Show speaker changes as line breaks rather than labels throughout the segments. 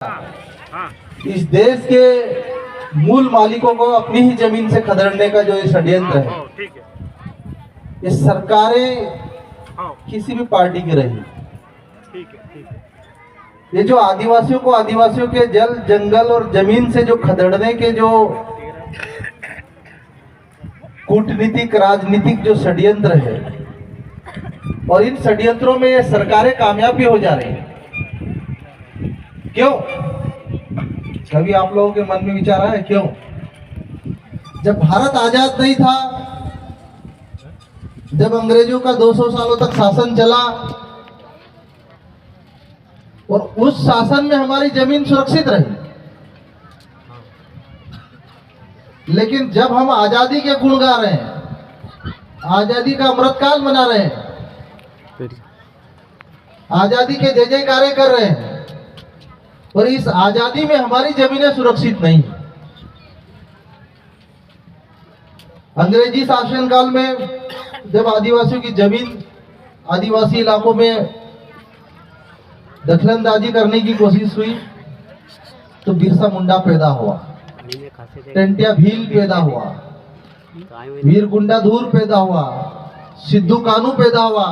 इस देश के मूल मालिकों को अपनी ही जमीन से खदेड़ने का जो ये षड्यंत्र है, ये सरकारें किसी भी पार्टी की रही, ये जो आदिवासियों के जल जंगल और जमीन से जो खदेड़ने के जो कूटनीतिक राजनीतिक जो षड्यंत्र है, और इन षड्यंत्रों में ये सरकारें कामयाब भी हो जा रही हैं। क्यों? कभी आप लोगों के मन में विचार आया क्यों? जब भारत आजाद नहीं था, जब अंग्रेजों का 200 सालों तक शासन चला और उस शासन में हमारी जमीन सुरक्षित रही, लेकिन जब हम आजादी के गुण गा रहे हैं, आजादी का अमृतकाल मना रहे हैं, आजादी के जय जयकारे कर रहे हैं, और इस आजादी में हमारी जमीनें सुरक्षित नहीं। अंग्रेजी शासनकाल में जब आदिवासियों की जमीन आदिवासी इलाकों में दखलंदाजी करने की कोशिश हुई तो बिरसा मुंडा पैदा हुआ, टंटिया भील पैदा हुआ, वीर गुंडाधुर पैदा हुआ, सिद्धू कानू पैदा हुआ।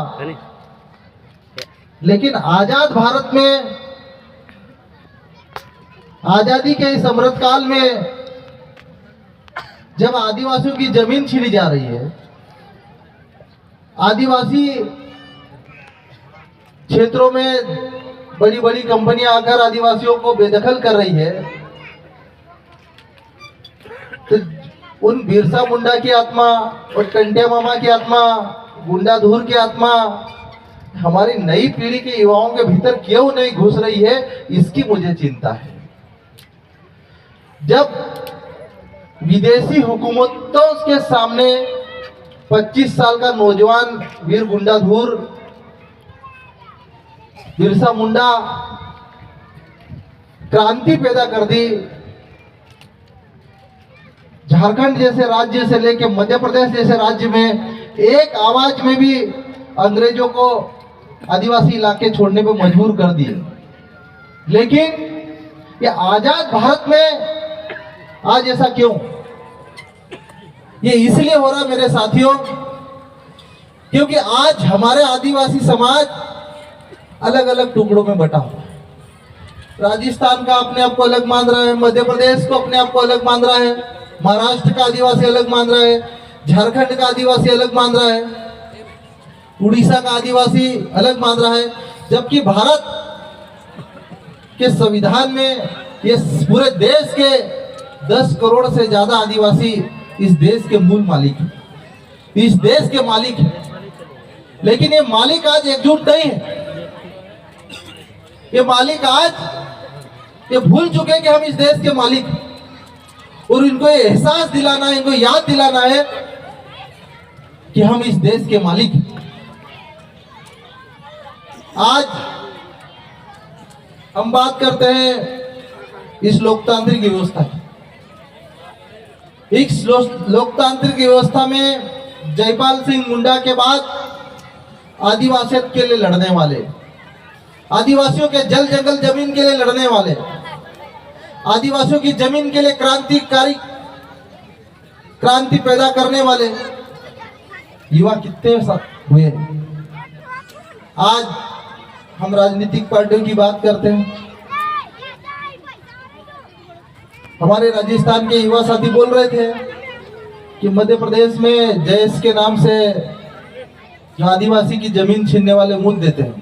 लेकिन आजाद भारत में, आजादी के इस अमृतकाल में जब आदिवासियों की जमीन छीनी जा रही है, आदिवासी क्षेत्रों में बड़ी बड़ी कंपनियां आकर आदिवासियों को बेदखल कर रही है, तो उन बिरसा मुंडा की आत्मा और टंटिया मामा की आत्मा, गुंडाधुर की आत्मा हमारी नई पीढ़ी के युवाओं के भीतर क्यों नहीं घुस रही है, इसकी मुझे चिंता है। जब विदेशी हुकूमतों के सामने 25 साल का नौजवान वीर गुंडाधुर बिरसा मुंडा क्रांति पैदा कर दी, झारखंड जैसे राज्य से लेकर मध्य प्रदेश जैसे राज्य में एक आवाज में भी अंग्रेजों को आदिवासी इलाके छोड़ने पर मजबूर कर दिए। लेकिन ये आजाद भारत में आज ऐसा क्यों? ये इसलिए हो रहा मेरे साथियों, क्योंकि आज हमारे आदिवासी समाज अलग अलग टुकड़ों में बटा हुआ है। राजस्थान का अपने आप को अलग मान रहा है, मध्य प्रदेश को अपने आप को अलग मान रहा है, महाराष्ट्र का आदिवासी अलग मान रहा है, झारखंड का आदिवासी अलग मान रहा है, उड़ीसा का आदिवासी अलग मान रहा है। जबकि भारत के संविधान में ये पूरे देश के 10 करोड़ से ज्यादा आदिवासी इस देश के मूल मालिक हैं, इस देश के मालिक हैं। लेकिन ये मालिक आज एकजुट नहीं है। ये मालिक आज ये भूल चुके हैं कि हम इस देश के मालिक हैं, और इनको ये एहसास दिलाना है, इनको याद दिलाना है कि हम इस देश के मालिक हैं। आज हम बात करते हैं इस लोकतांत्रिक व्यवस्था की। इस लोकतांत्रिक व्यवस्था में जयपाल सिंह मुंडा के बाद आदिवासियत के लिए लड़ने वाले, आदिवासियों के जल जंगल जमीन के लिए लड़ने वाले, आदिवासियों की जमीन के लिए क्रांति पैदा करने वाले युवा कितने हुए। आज हम राजनीतिक पार्टियों की बात करते हैं। हमारे राजस्थान के युवा साथी बोल रहे थे कि मध्य प्रदेश में जैस के नाम से जो आदिवासी की जमीन छीनने वाले मुद्दे देते हैं,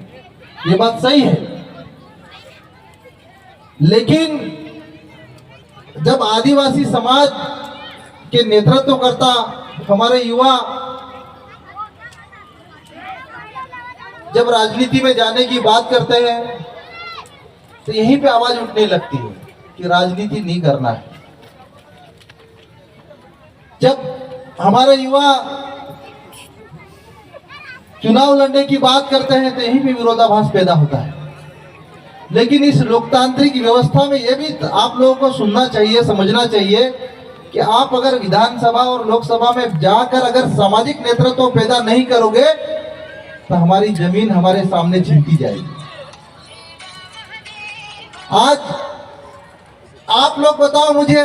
ये बात सही है। लेकिन जब आदिवासी समाज के नेतृत्व करता हमारे युवा जब राजनीति में जाने की बात करते हैं, तो यहीं पे आवाज उठने लगती है कि राजनीति नहीं करना है। जब हमारे युवा चुनाव लड़ने की बात करते हैं, तो यहीं पे विरोधाभास पैदा होता है। लेकिन इस लोकतांत्रिक व्यवस्था में यह भी आप लोगों को सुनना चाहिए, समझना चाहिए कि आप अगर विधानसभा और लोकसभा में जाकर अगर सामाजिक नेतृत्व पैदा नहीं करोगे, तो हमारी जमीन हमारे सामने छीनती जाएगी। आज आप लोग बताओ मुझे,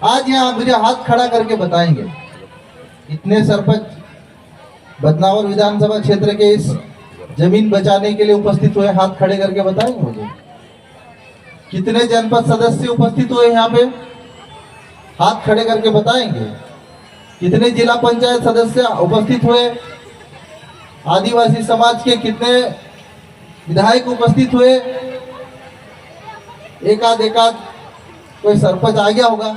आज यहाँ मुझे हाथ खड़ा करके बताएंगे, इतने सरपंच बदनावर विधानसभा क्षेत्र के इस जमीन बचाने के लिए उपस्थित हुए, हाथ खड़े करके बताएंगे मुझे। कितने जनपद सदस्य उपस्थित हुए यहाँ पे, हाथ खड़े करके बताएंगे। कितने जिला पंचायत सदस्य उपस्थित हुए, आदिवासी समाज के कितने विधायक उपस्थित हुए, एकाध कोई सरपंच आ गया होगा।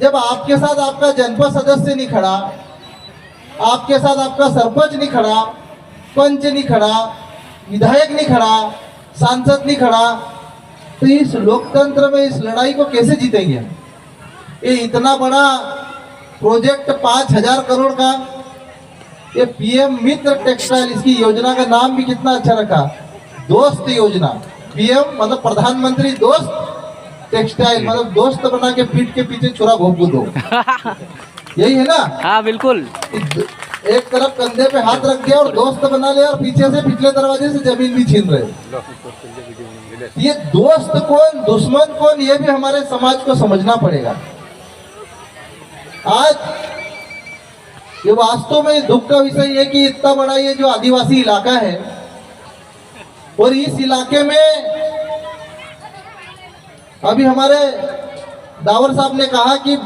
जब आपके साथ आपका जनपद सदस्य नहीं खड़ा, आपके साथ आपका सरपंच नहीं खड़ा, पंच नहीं खड़ा, विधायक नहीं खड़ा, सांसद नहीं खड़ा, तो इस लोकतंत्र में इस लड़ाई को कैसे जीतेंगे? ये इतना बड़ा प्रोजेक्ट 5,000 करोड़ का, ये पीएम मित्र टेक्सटाइल, इसकी योजना का नाम भी कितना अच्छा रखा, दोस्त योजना। पीएम मतलब प्रधानमंत्री दोस्त टेक्सटाइल, मतलब दोस्त बना के पीठ के पीछे छुरा भोग दो, यही है ना? हाँ बिल्कुल। एक तरफ कंधे पे हाथ रख दिया और दोस्त बना लिया, और पीछे से पिछले दरवाजे से जमीन भी छीन रहे। ये दोस्त कौन दुश्मन कौन, ये भी हमारे समाज को समझना पड़ेगा। आज ये वास्तव में दुख का विषय है कि इतना बड़ा ये जो आदिवासी इलाका है, और इस इलाके में अभी हमारे दावर साहब ने कहा कि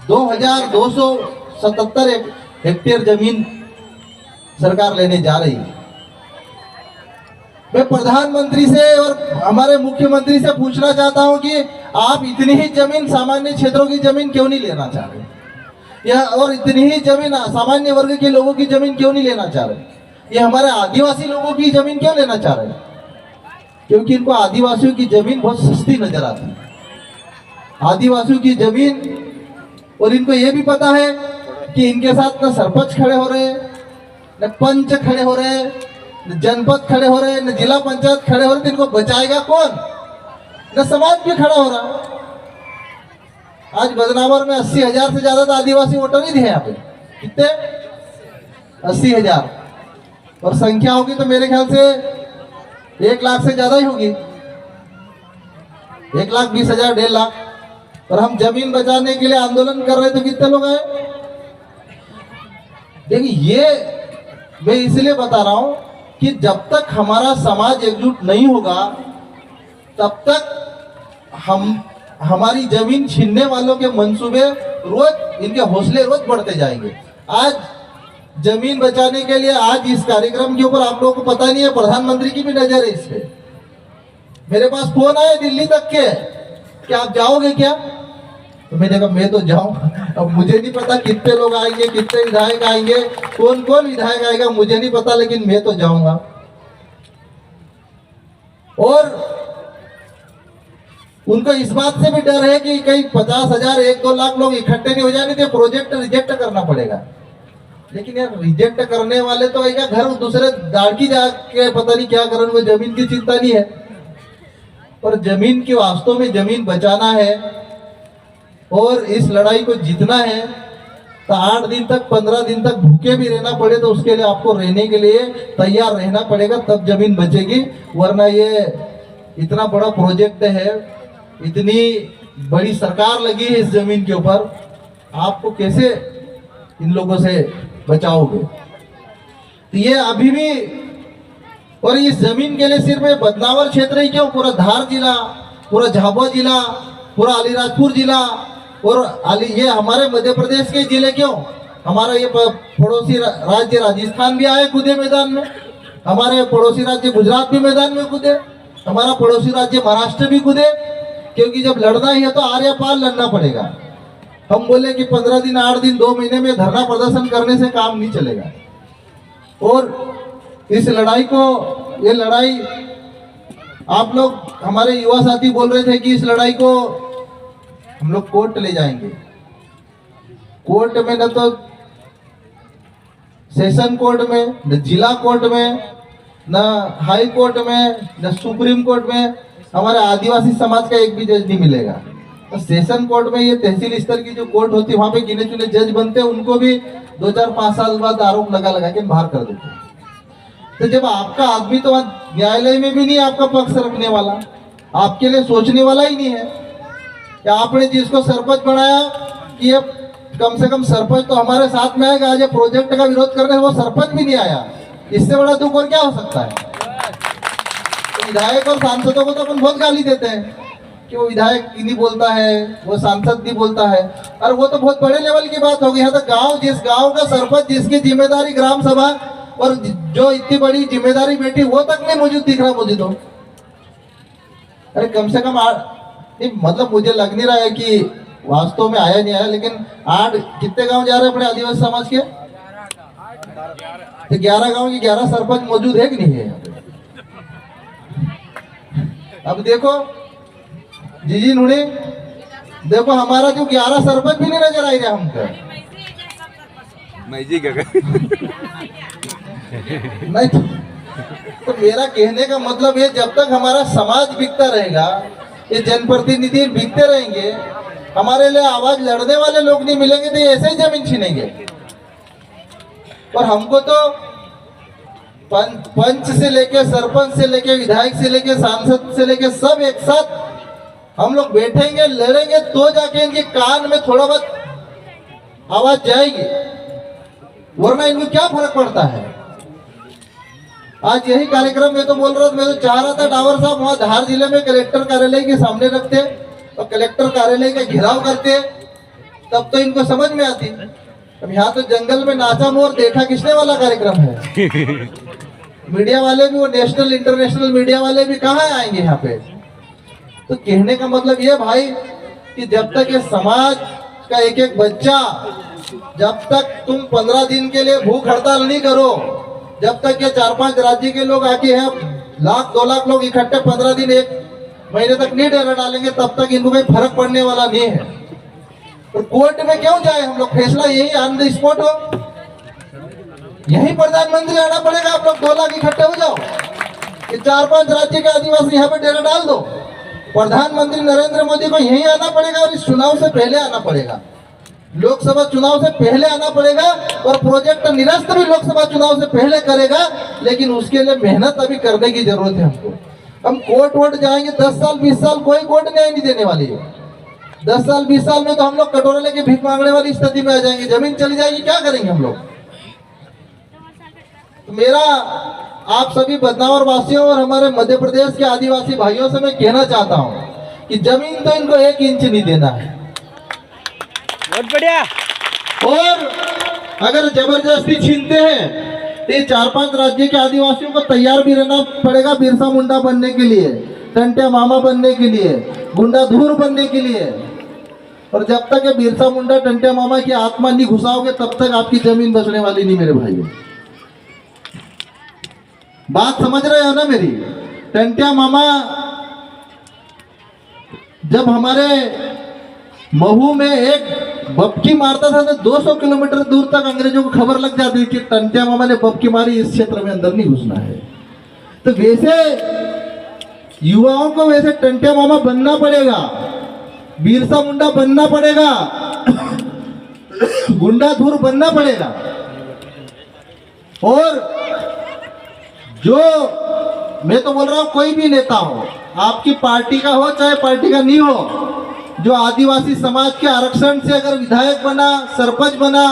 2277 हेक्टेयर जमीन सरकार लेने जा रही है। मैं प्रधानमंत्री से और हमारे मुख्यमंत्री से पूछना चाहता हूं कि आप इतनी ही जमीन, सामान्य क्षेत्रों की जमीन क्यों नहीं लेना चाह रहे, या और इतनी ही जमीन सामान्य वर्ग के लोगों की जमीन क्यों नहीं लेना चाह रहे? ये हमारे आदिवासी लोगों की जमीन क्यों लेना चाह रहे हैं? क्योंकि इनको आदिवासियों की जमीन बहुत सस्ती नजर आती है, आदिवासियों की जमीन। और इनको ये भी पता है कि इनके साथ न सरपंच खड़े हो रहे, न पंच खड़े हो रहे, न जनपद खड़े हो रहे, न जिला पंचायत खड़े हो रहे, तो इनको बचाएगा कौन? न समाज भी खड़ा हो रहा। आज बदनावर में 80,000 से ज्यादा तो आदिवासी वोटर ही थे यहाँ पे। कितने? 80,000, और संख्या होगी तो मेरे ख्याल से 1 लाख से ज्यादा ही होगी, 1,20,000, 1.5 लाख। और हम जमीन बचाने के लिए आंदोलन कर रहे तो कितने लोग आए? देखिए, ये मैं इसलिए बता रहा हूं कि जब तक हमारा समाज एकजुट नहीं होगा, तब तक हमारी जमीन छीनने वालों के मंसूबे रोज, इनके हौसले रोज बढ़ते जाएंगे। आज जमीन बचाने के लिए, आज इस कार्यक्रम के ऊपर आप लोगों को पता नहीं है, प्रधानमंत्री की भी नजर है इस पे। मेरे पास फोन आए दिल्ली तक के कि आप जाओगे क्या? तो मैंने कहा मैं तो जाऊं। अब मुझे नहीं पता कितने लोग आएंगे, कितने विधायक आएंगे, कौन कौन विधायक आएगा मुझे नहीं पता, लेकिन मैं तो जाऊंगा। और उनको इस बात से भी डर है कि कहीं 50,000, 1-2 लाख लोग इकट्ठे नहीं हो जाने, तो प्रोजेक्ट रिजेक्ट करना पड़ेगा। लेकिन यार, रिजेक्ट करने वाले तो एक घर दूसरे दाड़की जाके पता नहीं क्या करें, वो जमीन की चिंता नहीं है। और जमीन की, वास्तव में जमीन बचाना है और इस लड़ाई को जीतना है, तो 8 दिन तक, 15 दिन तक भूखे भी रहना पड़े तो उसके लिए आपको रहने के लिए तैयार रहना पड़ेगा, तब जमीन बचेगी। वरना ये इतना बड़ा प्रोजेक्ट है, इतनी बड़ी सरकार लगी है इस जमीन के ऊपर, आपको कैसे इन लोगों से बचाओगे? तो ये अभी भी, और इस जमीन के लिए सिर्फ बदनावर क्षेत्र ही क्यों, पूरा धार जिला, पूरा झाबुआ जिला, पूरा अलीराजपुर जिला, और ये हमारे मध्य प्रदेश के जिले क्यों, हमारा ये पड़ोसी राज्य राजस्थान भी आए कूदे मैदान में, हमारे पड़ोसी राज्य गुजरात भी मैदान में कूदे, हमारा पड़ोसी राज्य महाराष्ट्र भी कूदे। क्योंकि जब लड़ना ही है तो आर्य पार लड़ना पड़ेगा। हम बोले कि 15 दिन, 8 दिन, 2 महीने में धरना प्रदर्शन करने से काम नहीं चलेगा। और इस लड़ाई को, ये लड़ाई, आप लोग, हमारे युवा साथी बोल रहे थे कि इस लड़ाई को हम लोग कोर्ट ले जाएंगे। कोर्ट में न तो सेशन कोर्ट में, न जिला कोर्ट में, न हाई कोर्ट में, न सुप्रीम कोर्ट में हमारे आदिवासी समाज का एक भी जज नहीं मिलेगा। तो सेशन कोर्ट में, ये तहसील स्तर की जो कोर्ट होती है, वहां पे गिने चुने जज बनते हैं, उनको भी 2, 4, 5 साल बाद आरोप लगा के बाहर कर देते हैं। तो जब आपका आदमी तो न्यायालय में भी नहीं आपका पक्ष रखने वाला, आपके लिए सोचने वाला ही नहीं है। या आपने जिसको सरपंच बनाया कि ये कम से कम सरपंच तो हमारे साथ में आएगा, आज ये प्रोजेक्ट का विरोध करने वो सरपंच भी नहीं आया, इससे बड़ा दुख और क्या हो सकता है। तो विधायक और सांसदों को तो अपन बहुत गाली देते हैं कि वो विधायक नहीं बोलता है, वो सांसद नहीं बोलता है, और वो तो बहुत बड़े लेवल की बात होगी। यहाँ तो गांव, जिस गांव का सरपंच जिसकी जिम्मेदारी ग्राम सभा और जो इतनी बड़ी जिम्मेदारी बैठी वो तक नहीं मौजूद दिख रहा मुझे तो। अरे कम से कम मतलब मुझे लग नहीं रहा है कि वास्तव में आया नहीं आया, लेकिन 8 कितने गांव जा रहे हैं अपने आदिवासी समाज के? 11 गांव के 11 सरपंच मौजूद है कि नहीं है? अब देखो जीजी नुड़े, देखो हमारा जो 11 सरपंच भी नहीं नजर आ रहा हमको। नहीं तो मेरा कहने का मतलब है, जब तक हमारा समाज बिकता रहेगा, ये जनप्रतिनिधि बिकते रहेंगे, हमारे लिए आवाज लड़ने वाले लोग नहीं मिलेंगे, तो ऐसे ही जमीन छीनेंगे। और हमको तो पंच से लेके सरपंच से लेके विधायक से लेके सांसद से लेके सब एक साथ हम लोग बैठेंगे, लड़ेंगे, तो जाके इनके कान में थोड़ा बहुत आवाज जाएगी, वरना इनको क्या फर्क पड़ता है। आज यही कार्यक्रम मैं तो बोल रहा था, मैं तो चाह रहा था डावर साहब वहां धार जिले में कलेक्टर कार्यालय के सामने रखते और कलेक्टर कार्यालय का घेराव करते, तब तो इनको समझ में आती। अब यहाँ तो जंगल में नाचा मोर देखा किसने वाला कार्यक्रम है। मीडिया वाले भी, वो नेशनल इंटरनेशनल मीडिया वाले भी कहाँ आएंगे यहाँ पे। तो कहने का मतलब ये भाई कि जब तक ये समाज का एक एक बच्चा, जब तक तुम 15 दिन के लिए भूख हड़ताल नहीं करो, जब तक ये 4-5 राज्य के लोग आके हैं, 1-2 लाख लोग इकट्ठे 15 दिन 1 महीने तक नहीं डेरा डालेंगे, तब तक इनको कोई फर्क पड़ने वाला नहीं है। तो कोर्ट में क्यों जाए हम लोग, फैसला यही ऑन द स्पॉट हो, यही प्रधानमंत्री आना पड़ेगा। आप लोग 2 लाख इकट्ठे हो जाओ, ये 4-5 राज्य के आदिवासी यहाँ पे डेरा डाल दो, प्रधानमंत्री नरेंद्र मोदी को यही आना पड़ेगा और इस चुनाव से पहले आना पड़ेगा, लोकसभा चुनाव से पहले आना पड़ेगा। और प्रोजेक्ट निरस्त भी लोकसभा चुनाव से पहले करेगा, लेकिन उसके लिए मेहनत अभी करने की जरूरत है हमको। हम कोर्ट वोट जाएंगे 10 साल 20 साल, कोई कोर्ट न्याय नहीं देने वाली है। 10 साल 20 साल में तो हम लोग कटोरे लेके भीख मांगने वाली स्थिति में आ जाएंगे, जमीन चली जाएगी, क्या करेंगे हम लोग। तो मेरा आप सभी बदनावर वासियों और हमारे मध्य प्रदेश के आदिवासी भाइयों से मैं कहना चाहता हूं कि जमीन तो इनको 1 इंच नहीं देना है।
बहुत बढ़िया।
और अगर जबरदस्ती छीनते हैं तो ये 4-5 राज्य के आदिवासियों को तैयार भी रहना पड़ेगा बिरसा मुंडा बनने के लिए, टंटिया मामा बनने के लिए, गुंडा धूर बनने के लिए। और जब तक ये बिरसा मुंडा टंटिया मामा की आत्मा नहीं घुसाओगे, तब तक आपकी जमीन बचने वाली नहीं मेरे भाइयों। बात समझ रहे हो ना मेरी। टंटिया मामा जब हमारे महू में एक बपकी मारता था तो 200 किलोमीटर दूर तक अंग्रेजों को खबर लग जाती कि टंटिया मामा ने बपकी मारी, इस क्षेत्र में अंदर नहीं घुसना है। तो वैसे युवाओं को वैसे टंटिया मामा बनना पड़ेगा, बिरसा मुंडा बनना पड़ेगा, गुंडा धूर बनना पड़ेगा। और जो मैं तो बोल रहा हूं, कोई भी नेता हो, आपकी पार्टी का हो चाहे पार्टी का नहीं हो, जो आदिवासी समाज के आरक्षण से अगर विधायक बना, सरपंच बना,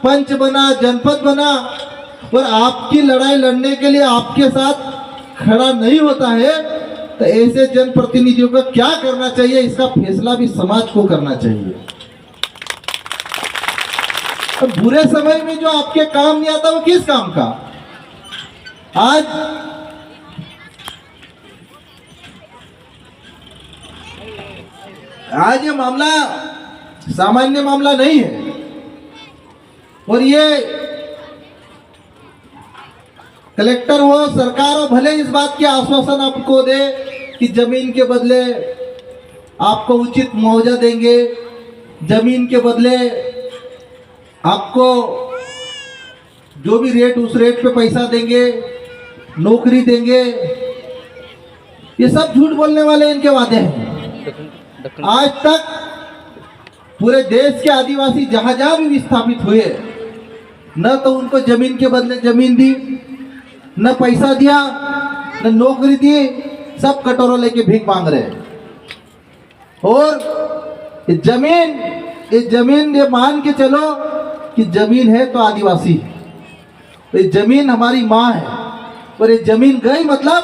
पंच बना, जनपद बना और आपकी लड़ाई लड़ने के लिए आपके साथ खड़ा नहीं होता है, तो ऐसे जनप्रतिनिधियों को क्या करना चाहिए, इसका फैसला भी समाज को करना चाहिए। अब बुरे समय में जो आपके काम नहीं आता वो किस काम का। आज ये मामला सामान्य मामला नहीं है। और ये कलेक्टर हो, सरकार हो, भले इस बात के आश्वासन आपको दे कि जमीन के बदले आपको उचित मुआवजा देंगे, जमीन के बदले आपको जो भी रेट उस रेट पे पैसा देंगे, नौकरी देंगे, ये सब झूठ बोलने वाले इनके वादे हैं। आज तक पूरे देश के आदिवासी जहां जहां भी विस्थापित हुए, न तो उनको जमीन के बदले जमीन दी, न पैसा दिया, न नौकरी दी, सब कटोरा लेके भीख मांग रहे हैं। और ये जमीन ये मान के चलो कि जमीन है तो आदिवासी, तो ये जमीन हमारी माँ है, और ये जमीन गई मतलब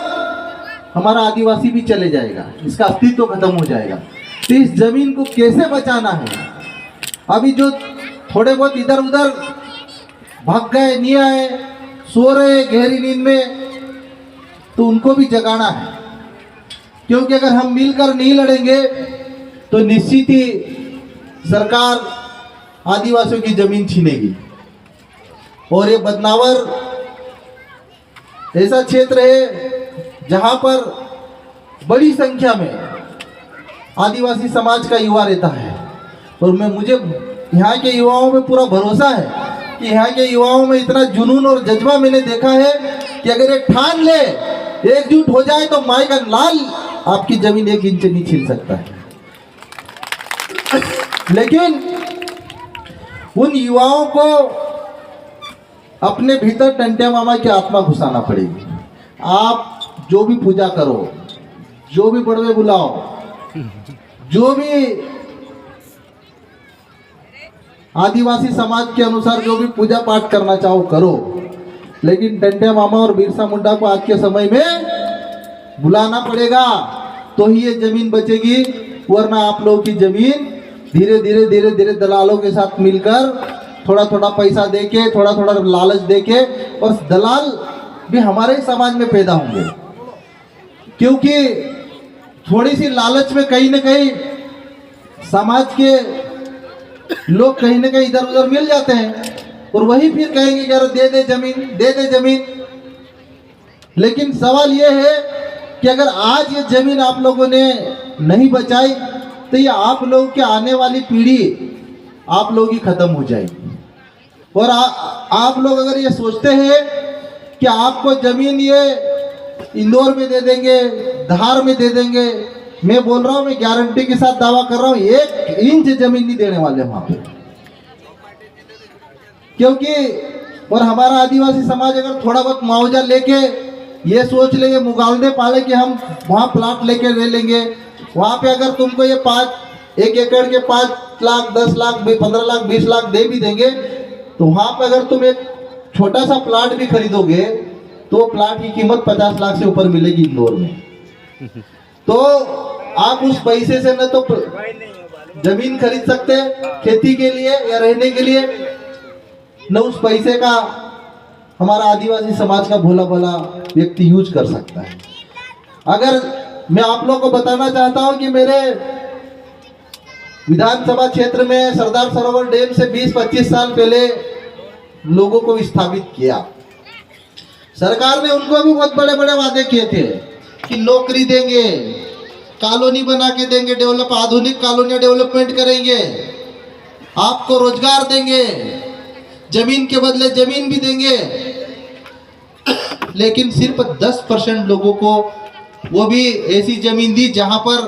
हमारा आदिवासी भी चले जाएगा, इसका अस्तित्व खत्म हो जाएगा। तो इस जमीन को कैसे बचाना है? अभी जो थोड़े बहुत इधर उधर भाग गए, नहीं आए, सो रहे गहरी नींद में, तो उनको भी जगाना है। क्योंकि अगर हम मिलकर नहीं लड़ेंगे तो निश्चित ही सरकार आदिवासियों की जमीन छीनेगी। और ये बदनावर ऐसा क्षेत्र है जहां पर बड़ी संख्या में आदिवासी समाज का युवा रहता है, और मुझे यहाँ के युवाओं में पूरा भरोसा है कि यहाँ के युवाओं में इतना जुनून और जज्बा मैंने देखा है कि अगर एक ठान ले, एकजुट हो जाए तो माई का लाल आपकी जमीन 1 इंच नहीं छीन सकता है। लेकिन उन युवाओं को अपने भीतर टंटिया मामा की आत्मा घुसाना पड़ेगी। आप जो भी पूजा करो, जो भी बड़वे बुलाओ, जो भी आदिवासी समाज के अनुसार जो भी पूजा पाठ करना चाहो करो, लेकिन टंटिया मामा और बिरसा मुंडा को आज के समय में बुलाना पड़ेगा, तो ही ये जमीन बचेगी। वरना आप लोगों की जमीन धीरे धीरे दलालों के साथ मिलकर थोड़ा थोड़ा पैसा देके, थोड़ा थोड़ा लालच देके, और दलाल भी हमारे ही समाज में पैदा होंगे। क्योंकि थोड़ी सी लालच में कहीं ना कहीं समाज के लोग कहीं ना कहीं इधर उधर मिल जाते हैं, और वही फिर कहेंगे कि यार दे दे जमीन, दे दे जमीन। लेकिन सवाल ये है कि अगर आज ये जमीन आप लोगों ने नहीं बचाई तो ये आप लोगों की आने वाली पीढ़ी आप लोगों की खत्म हो जाएगी। और आप लोग अगर ये सोचते हैं कि आपको जमीन ये इंदौर में दे देंगे, धार में दे देंगे, मैं बोल रहा हूँ, मैं गारंटी के साथ दावा कर रहा हूँ 1 इंच जमीन नहीं देने वाले वहां पे। क्योंकि और हमारा आदिवासी समाज अगर थोड़ा बहुत मुआवजा लेके ये सोच लेंगे, मुगालदे पाले कि हम वहां प्लाट लेके रह लेंगे, वहां पे अगर तुमको ये 1 एकड़ के 5 लाख 10 लाख 15 लाख 20 लाख दे भी देंगे, तो वहां पे अगर तुम एक छोटा सा प्लाट भी खरीदोगे तो प्लाट की कीमत 50 लाख से ऊपर मिलेगी इंदौर में। तो आप उस पैसे से न तो जमीन खरीद सकते हैं खेती के लिए या रहने के लिए, न उस पैसे का हमारा आदिवासी समाज का भोला भला व्यक्ति यूज कर सकता है। अगर मैं आप लोगों को बताना चाहता हूं कि मेरे विधानसभा क्षेत्र में सरदार सरोवर डैम से 20-25 साल पहले लोगों को विस्थापित किया। सरकार ने उनको भी बहुत बड़े बड़े वादे किए थे कि नौकरी देंगे, कॉलोनी बना के देंगे, आधुनिक कॉलोनी डेवलपमेंट करेंगे, आपको रोजगार देंगे, जमीन के बदले जमीन भी देंगे। लेकिन सिर्फ 10% लोगों को वो भी ऐसी जमीन दी जहां पर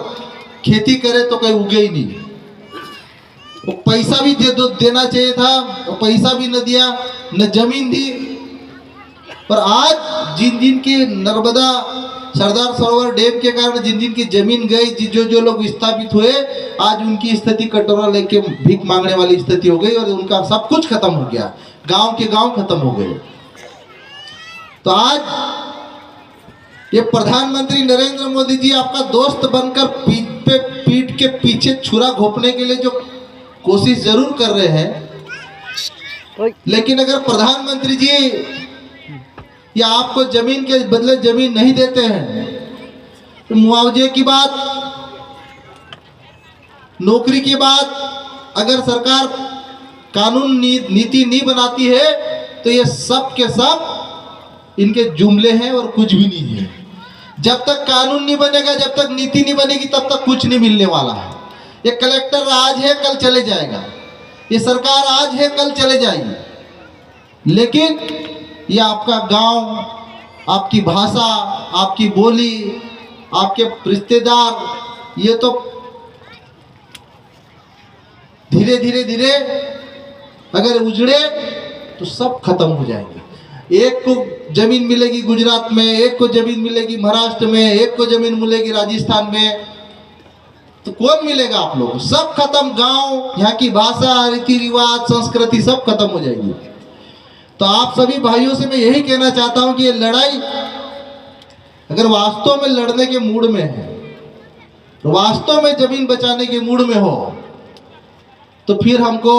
खेती करे तो कहीं उगे ही नहीं। वो पैसा भी देना चाहिए था, वो पैसा भी न दिया, न जमीन दी। पर आज जिन की नर्मदा सरदार सरोवर डैम के कारण जिन की जमीन गई, जो लोग विस्थापित हुए, आज उनकी स्थिति कटोरा लेके भीख मांगने वाली स्थिति हो गई और उनका सब कुछ खत्म हो गया, गांव के गांव खत्म हो गए। तो आज ये प्रधानमंत्री नरेंद्र मोदी जी आपका दोस्त बनकर पीठ के पीछे छुरा घोंपने के लिए जो कोशिश जरूर कर रहे हैं, लेकिन अगर प्रधानमंत्री जी या आपको जमीन के बदले जमीन नहीं देते हैं तो मुआवजे की बात, नौकरी की बात, अगर सरकार कानून नीति नहीं बनाती है तो ये सब के सब इनके जुमले हैं और कुछ भी नहीं है। जब तक कानून नहीं बनेगा, जब तक नीति नहीं बनेगी, तब तक कुछ नहीं मिलने वाला है। ये कलेक्टर आज है कल चले जाएगा, ये सरकार आज है कल चले जाएगी, लेकिन ये आपका गांव, आपकी भाषा, आपकी बोली, आपके रिश्तेदार, ये तो धीरे धीरे अगर उजड़े तो सब खत्म हो जाएंगे। एक को जमीन मिलेगी गुजरात में, एक को जमीन मिलेगी महाराष्ट्र में, एक को जमीन मिलेगी राजस्थान में, तो कौन मिलेगा आप लोग? सब खत्म, गांव, यहाँ की भाषा, रीति रिवाज, संस्कृति सब खत्म हो जाएगी। तो आप सभी भाइयों से मैं यही कहना चाहता हूं कि ये लड़ाई अगर वास्तव में लड़ने के मूड में है, तो वास्तव में जमीन बचाने के मूड में हो, तो फिर हमको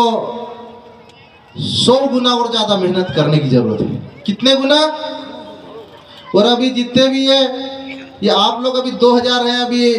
100 गुना और ज्यादा मेहनत करने की जरूरत है। कितने गुना? और अभी जितने भी है, ये आप लोग अभी 2000 हैं, अभी